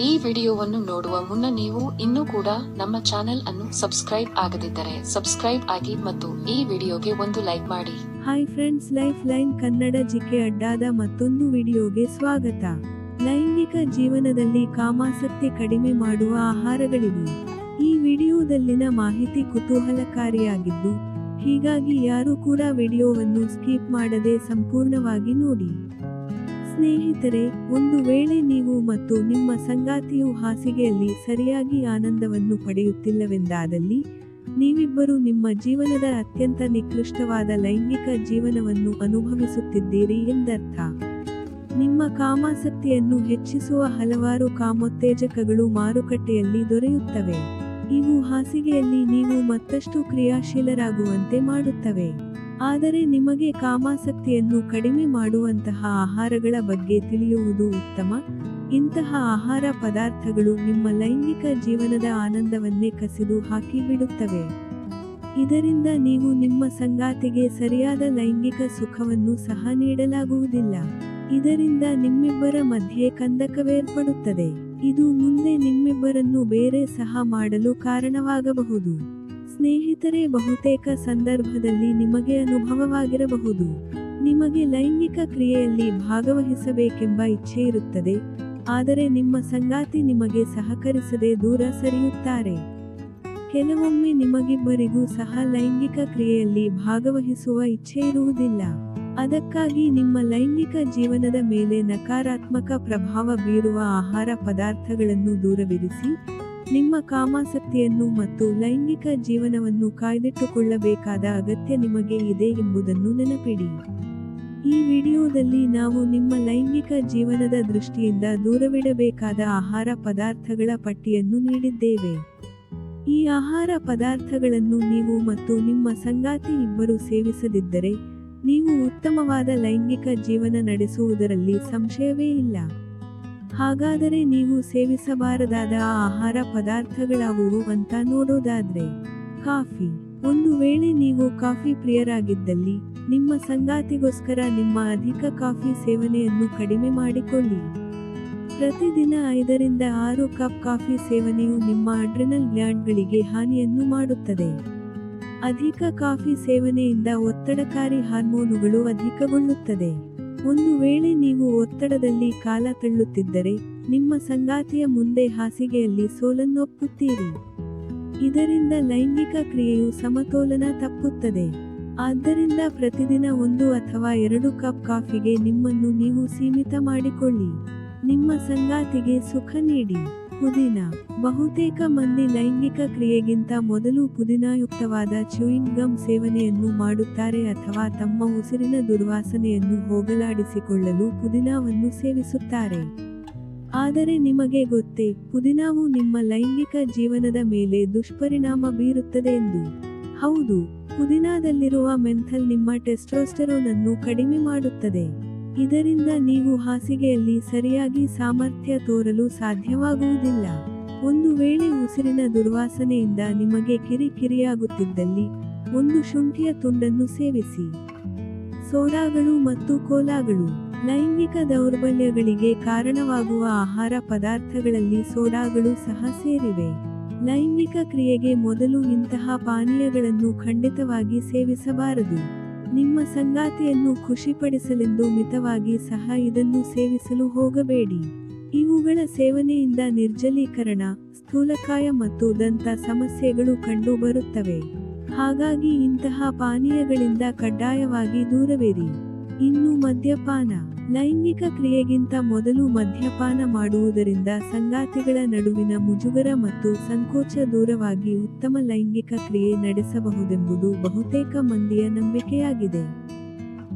ಈ ವಿಡಿಯೋವನ್ನು ನೋಡುವ ಮುನ್ನ ನೀವು ಇನ್ನೂ ಕೂಡ ನಮ್ಮ ಚಾನೆಲ್ ಅನ್ನು ಸಬ್ಸ್ಕ್ರೈಬ್ ಆಗದಿದ್ದರೆ ಸಬ್ಸ್ಕ್ರೈಬ್ ಆಗಿ ಮತ್ತು ಈ ವಿಡಿಯೋಗೆ ಒಂದು ಲೈಕ್ ಮಾಡಿ. Hi friends, life line Kannada GK ಅಡ್ಡಾದ ಮತ್ತೊಂದು ವಿಡಿಯೋಗೆ ಸ್ವಾಗತ. ಲೈಂಗಿಕ ಜೀವನದಲ್ಲಿ ಕಾಮಾಸಕ್ತಿ ಕಡಿಮೆ ಮಾಡುವ ಆಹಾರಗಳಿವು. ಈ ವಿಡಿಯೋದಲ್ಲಿನ ಮಾಹಿತಿ ಕುತೂಹಲಕಾರಿಯಾಗಿದ್ದು, ಹೀಗಾಗಿ ಯಾರು ಕೂಡ ವಿಡಿಯೋವನ್ನು ಸ್ಕಿಪ್ ಮಾಡದೆ ಸಂಪೂರ್ಣವಾಗಿ ನೋಡಿ. ಸ್ನೇಹಿತರೆ, ಒಂದು ವೇಳೆ ನೀವು ಮತ್ತು ನಿಮ್ಮ ಸಂಗಾತಿಯು ಹಾಸಿಗೆಯಲ್ಲಿ ಸರಿಯಾಗಿ ಆನಂದವನ್ನು ಪಡೆಯುತ್ತಿಲ್ಲವೆಂದಾದಲ್ಲಿ, ನೀವಿಬ್ಬರು ನಿಮ್ಮ ಜೀವನದ ಅತ್ಯಂತ ನಿಕೃಷ್ಟವಾದ ಲೈಂಗಿಕ ಜೀವನವನ್ನು ಅನುಭವಿಸುತ್ತಿದ್ದೀರಿ ಎಂದರ್ಥ. ನಿಮ್ಮ ಕಾಮಾಸಕ್ತಿಯನ್ನು ಹೆಚ್ಚಿಸುವ ಹಲವಾರು ಕಾಮೋತ್ತೇಜಕಗಳು ಮಾರುಕಟ್ಟೆಯಲ್ಲಿ ದೊರೆಯುತ್ತವೆ. ಇವು ಹಾಸಿಗೆಯಲ್ಲಿ ನೀವು ಮತ್ತಷ್ಟು ಕ್ರಿಯಾಶೀಲರಾಗುವಂತೆ ಮಾಡುತ್ತವೆ. ಆದರೆ ನಿಮಗೆ ಕಾಮಾಸಕ್ತಿಯನ್ನು ಕಡಿಮೆ ಮಾಡುವಂತಹ ಆಹಾರಗಳ ಬಗ್ಗೆ ತಿಳಿಯುವುದು ಉತ್ತಮ. ಇಂತಹ ಆಹಾರ ಪದಾರ್ಥಗಳು ನಿಮ್ಮ ಲೈಂಗಿಕ ಜೀವನದ ಆನಂದವನ್ನೇ ಕಸಿದು ಹಾಕಿಬಿಡುತ್ತವೆ. ಇದರಿಂದ ನೀವು ನಿಮ್ಮ ಸಂಗಾತಿಗೆ ಸರಿಯಾದ ಲೈಂಗಿಕ ಸುಖವನ್ನು ಸಹ ನೀಡಲಾಗುವುದಿಲ್ಲ. ಇದರಿಂದ ನಿಮ್ಮಿಬ್ಬರ ಮಧ್ಯೆ ಕಂದಕವೇರ್ಪಡುತ್ತದೆ. ಇದು ಮುಂದೆ ನಿಮ್ಮಿಬ್ಬರನ್ನು ಬೇರೆ ಸಹ ಮಾಡಲು ಕಾರಣವಾಗಬಹುದು. ಸ್ನೇಹಿತರೆ, ಬಹುತೇಕ ಸಂದರ್ಭದಲ್ಲಿ ನಿಮಗೆ ಅನುಭವವಾಗಿರಬಹುದು. ನಿಮಗೆ ಲೈಂಗಿಕ ಕ್ರಿಯೆಯಲ್ಲಿ ಭಾಗವಹಿಸಬೇಕೆಂಬ ಇಚ್ಛೆ ಇರುತ್ತದೆ, ಆದರೆ ನಿಮ್ಮ ಸಂಗಾತಿ ನಿಮಗೆ ಸಹಕರಿಸದೆ ದೂರ ಸರಿಯುತ್ತಾರೆ. ಕೆಲವೊಮ್ಮೆ ನಿಮಗಿಬ್ಬರಿಗೂ ಸಹ ಲೈಂಗಿಕ ಕ್ರಿಯೆಯಲ್ಲಿ ಭಾಗವಹಿಸುವ ಇಚ್ಛೆ ಇರುವುದಿಲ್ಲ. ಅದಕ್ಕಾಗಿ ನಿಮ್ಮ ಲೈಂಗಿಕ ಜೀವನದ ಮೇಲೆ ನಕಾರಾತ್ಮಕ ಪ್ರಭಾವ ಬೀರುವ ಆಹಾರ ಪದಾರ್ಥಗಳನ್ನು ದೂರವಿರಿಸಿ, ನಿಮ್ಮ ಕಾಮಾಸಕ್ತಿಯನ್ನು ಮತ್ತು ಲೈಂಗಿಕ ಜೀವನವನ್ನು ಕಾಯ್ದಿಟ್ಟುಕೊಳ್ಳಬೇಕಾದ ಅಗತ್ಯ ನಿಮಗೆ ಇದೆ ಎಂಬುದನ್ನು ನೆನಪಿಡಿ. ಈ ವಿಡಿಯೋದಲ್ಲಿ ನಾವು ನಿಮ್ಮ ಲೈಂಗಿಕ ಜೀವನದ ದೃಷ್ಟಿಯಿಂದ ದೂರವಿಡಬೇಕಾದ ಆಹಾರ ಪದಾರ್ಥಗಳ ಪಟ್ಟಿಯನ್ನು ನೀಡಿದ್ದೇವೆ. ಈ ಆಹಾರ ಪದಾರ್ಥಗಳನ್ನು ನೀವು ಮತ್ತು ನಿಮ್ಮ ಸಂಗಾತಿ ಇಬ್ಬರು ಸೇವಿಸದಿದ್ದರೆ, ನೀವು ಉತ್ತಮವಾದ ಲೈಂಗಿಕ ಜೀವನ ನಡೆಸುವುದರಲ್ಲಿ ಸಂಶಯವೇ ಇಲ್ಲ. ಹಾಗಾದರೆ ನೀವು ಸೇವಿಸಬಾರದಾದ ಆಹಾರ ಪದಾರ್ಥಗಳಾವುವು ಅಂತ ನೋಡೋದಾದ್ರೆ, ಕಾಫಿ. ಒಂದು ವೇಳೆ ನೀವು ಕಾಫಿ ಪ್ರಿಯರಾಗಿದ್ದಲ್ಲಿ, ನಿಮ್ಮ ಸಂಗಾತಿಗೋಸ್ಕರ ನಿಮ್ಮ ಅಧಿಕ ಕಾಫಿ ಸೇವನೆಯನ್ನು ಕಡಿಮೆ ಮಾಡಿಕೊಳ್ಳಿ. ಪ್ರತಿದಿನ 5 ರಿಂದ 6 ಕಪ್ ಕಾಫಿ ಸೇವನೆಯು ನಿಮ್ಮ ಅಡ್ರಿನಲ್ ಗ್ಲ್ಯಾಂಡ್ಗಳಿಗೆ ಹಾನಿಯನ್ನು ಮಾಡುತ್ತದೆ. ಅಧಿಕ ಕಾಫಿ ಸೇವನೆಯಿಂದ ಒತ್ತಡಕಾರಿ ಹಾರ್ಮೋನುಗಳು ಅಧಿಕಗೊಳ್ಳುತ್ತದೆ. ಒಂದು ವೇಳೆ ನೀವು ಒತ್ತಡದಲ್ಲಿ ಕಾಲ ತಳ್ಳುತ್ತಿದ್ದರೆ, ನಿಮ್ಮ ಸಂಗಾತಿಯ ಮುಂದೆ ಹಾಸಿಗೆಯಲ್ಲಿ ಸೋಲನ್ನೊಪ್ಪುತ್ತೀರಿ. ಇದರಿಂದ ಲೈಂಗಿಕ ಕ್ರಿಯೆಯು ಸಮತೋಲನ ತಪ್ಪುತ್ತದೆ. ಆದ್ದರಿಂದ ಪ್ರತಿದಿನ 1 ಅಥವಾ 2 ಕಪ್ ಕಾಫಿಗೆ ನಿಮ್ಮನ್ನು ನೀವು ಸೀಮಿತ ಮಾಡಿಕೊಳ್ಳಿ. ನಿಮ್ಮ ಸಂಗಾತಿಗೆ ಸುಖ ನೀಡಿ. ಪುದೀನ. ಬಹುತೇಕ ಮಂದಿ ಲೈಂಗಿಕ ಕ್ರಿಯೆಗಿಂತ ಮೊದಲು ಪುದೀನಯುಕ್ತವಾದ ಚ್ಯೂಯಿಂಗ್ ಗಮ್ ಸೇವನೆಯನ್ನು ಮಾಡುತ್ತಾರೆ ಅಥವಾ ತಮ್ಮ ಉಸಿರಿನ ದುರ್ವಾಸನೆಯನ್ನು ಹೋಗಲಾಡಿಸಿಕೊಳ್ಳಲು ಪುದೀನವನ್ನು ಸೇವಿಸುತ್ತಾರೆ. ಆದರೆ ನಿಮಗೆ ಗೊತ್ತೇ, ಪುದೀನವು ನಿಮ್ಮ ಲೈಂಗಿಕ ಜೀವನದ ಮೇಲೆ ದುಷ್ಪರಿಣಾಮ ಬೀರುತ್ತದೆ ಎಂದು? ಹೌದು, ಪುದೀನದಲ್ಲಿರುವ ಮೆಂಥಲ್ ನಿಮ್ಮ ಟೆಸ್ಟೋಸ್ಟೆರೋನ್ ಅನ್ನು ಕಡಿಮೆ ಮಾಡುತ್ತದೆ. ಇದರಿಂದ ನೀವು ಹಾಸಿಗೆಯಲ್ಲಿ ಸರಿಯಾಗಿ ಸಾಮರ್ಥ್ಯ ತೋರಲು ಸಾಧ್ಯವಾಗುವುದಿಲ್ಲ. ಒಂದು ವೇಳೆ ಉಸಿರಿನ ದುರ್ವಾಸನೆಯಿಂದ ನಿಮಗೆ ಕಿರಿಕಿರಿಯಾಗುತ್ತಿದ್ದಲ್ಲಿ, ಒಂದು ಶುಂಠಿಯ ತುಂಡನ್ನು ಸೇವಿಸಿ. ಸೋಡಾಗಳು ಮತ್ತು ಕೋಲಾಗಳು. ಲೈಂಗಿಕ ದೌರ್ಬಲ್ಯಗಳಿಗೆ ಕಾರಣವಾಗುವ ಆಹಾರ ಪದಾರ್ಥಗಳಲ್ಲಿ ಸೋಡಾಗಳು ಸಹ ಸೇರಿವೆ. ಲೈಂಗಿಕ ಕ್ರಿಯೆಗೆ ಮೊದಲು ಇಂತಹ ಪಾನೀಯಗಳನ್ನು ಖಂಡಿತವಾಗಿ ಸೇವಿಸಬಾರದು. ನಿಮ್ಮ ಸಂಗಾತಿಯನ್ನು ಖುಷಿಪಡಿಸಲೆಂದು ಮಿತವಾಗಿ ಸಹ ಇದನ್ನು ಸೇವಿಸಲು ಹೋಗಬೇಡಿ. ಇವುಗಳ ಸೇವನೆಯಿಂದ ನಿರ್ಜಲೀಕರಣ, ಸ್ಥೂಲಕಾಯ ಮತ್ತು ದಂತ ಸಮಸ್ಯೆಗಳು ಕಂಡುಬರುತ್ತವೆ. ಹಾಗಾಗಿ ಇಂತಹ ಪಾನೀಯಗಳಿಂದ ಕಡ್ಡಾಯವಾಗಿ ದೂರವಿರಿ. ಇನ್ನು ಮದ್ಯಪಾನ. ಲೈಂಗಿಕ ಕ್ರಿಯೆಗಿಂತ ಮೊದಲು ಮದ್ಯಪಾನ ಮಾಡುವುದರಿಂದ ಸಂಗಾತಿಗಳ ನಡುವಿನ ಮುಜುಗರ ಮತ್ತು ಸಂಕೋಚ ದೂರವಾಗಿ ಉತ್ತಮ ಲೈಂಗಿಕ ಕ್ರಿಯೆ ನಡೆಸಬಹುದೆಂಬುದು ಬಹುತೇಕ ಮಂದಿಯ ನಂಬಿಕೆಯಾಗಿದೆ.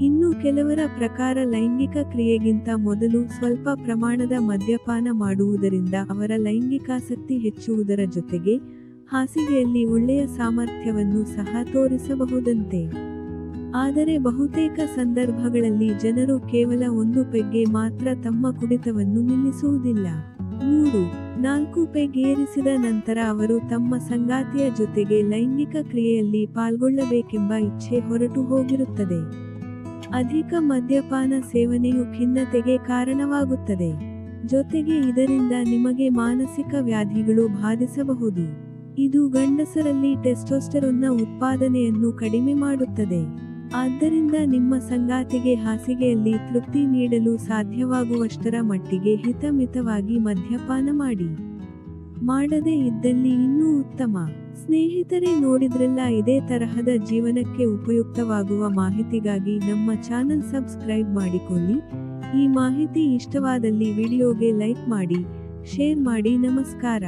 ಇನ್ನು ಕೆಲವರ ಪ್ರಕಾರ ಲೈಂಗಿಕ ಕ್ರಿಯೆಗಿಂತ ಮೊದಲು ಸ್ವಲ್ಪ ಪ್ರಮಾಣದ ಮದ್ಯಪಾನ ಮಾಡುವುದರಿಂದ ಅವರ ಲೈಂಗಿಕಾಸಕ್ತಿ ಹೆಚ್ಚುವುದರ ಜೊತೆಗೆ, ಹಾಸಿಗೆಯಲ್ಲಿ ಒಳ್ಳೆಯ ಸಾಮರ್ಥ್ಯವನ್ನು ಸಹ ತೋರಿಸಬಹುದಂತೆ. ಆದರೆ ಬಹುತೇಕ ಸಂದರ್ಭಗಳಲ್ಲಿ ಜನರು ಕೇವಲ 1 ಪೆಗ್ಗೆ ಮಾತ್ರ ತಮ್ಮ ಕುಡಿತವನ್ನು ನಿಲ್ಲಿಸುವುದಿಲ್ಲ. 3-4 ಪೆಗ್ ಏರಿಸಿದ ನಂತರ ಅವರು ತಮ್ಮ ಸಂಗಾತಿಯ ಜೊತೆಗೆ ಲೈಂಗಿಕ ಕ್ರಿಯೆಯಲ್ಲಿ ಪಾಲ್ಗೊಳ್ಳಬೇಕೆಂಬ ಇಚ್ಛೆ ಹೊರಟು ಹೋಗಿರುತ್ತದೆ. ಅಧಿಕ ಮದ್ಯಪಾನ ಸೇವನೆಯು ಖಿನ್ನತೆಗೆ ಕಾರಣವಾಗುತ್ತದೆ. ಜೊತೆಗೆ ಇದರಿಂದ ನಿಮಗೆ ಮಾನಸಿಕ ವ್ಯಾಧಿಗಳು ಬಾಧಿಸಬಹುದು. ಇದು ಗಂಡಸರಲ್ಲಿ ಟೆಸ್ಟೋಸ್ಟೆರೋನ್ನ ಉತ್ಪಾದನೆಯನ್ನು ಕಡಿಮೆ ಮಾಡುತ್ತದೆ. ಆದ್ದರಿಂದ ನಿಮ್ಮ ಸಂಗಾತಿಗೆ ಹಾಸಿಗೆಯಲ್ಲಿ ತೃಪ್ತಿ ನೀಡಲು ಸಾಧ್ಯವಾಗುವಷ್ಟರ ಮಟ್ಟಿಗೆ ಹಿತಮಿತವಾಗಿ ಮದ್ಯಪಾನ ಮಾಡಿ. ಮಾಡದೇ ಇದ್ದಲ್ಲಿ ಇನ್ನೂ ಉತ್ತಮ. ಸ್ನೇಹಿತರೆ, ನೋಡಿದ್ರಲ್ಲ, ಇದೇ ತರಹದ ಜೀವನಕ್ಕೆ ಉಪಯುಕ್ತವಾಗುವ ಮಾಹಿತಿಗಾಗಿ ನಮ್ಮ ಚಾನಲ್ ಸಬ್ಸ್ಕ್ರೈಬ್ ಮಾಡಿಕೊಳ್ಳಿ. ಈ ಮಾಹಿತಿ ಇಷ್ಟವಾದಲ್ಲಿ ವಿಡಿಯೋಗೆ ಲೈಕ್ ಮಾಡಿ, ಶೇರ್ ಮಾಡಿ. ನಮಸ್ಕಾರ.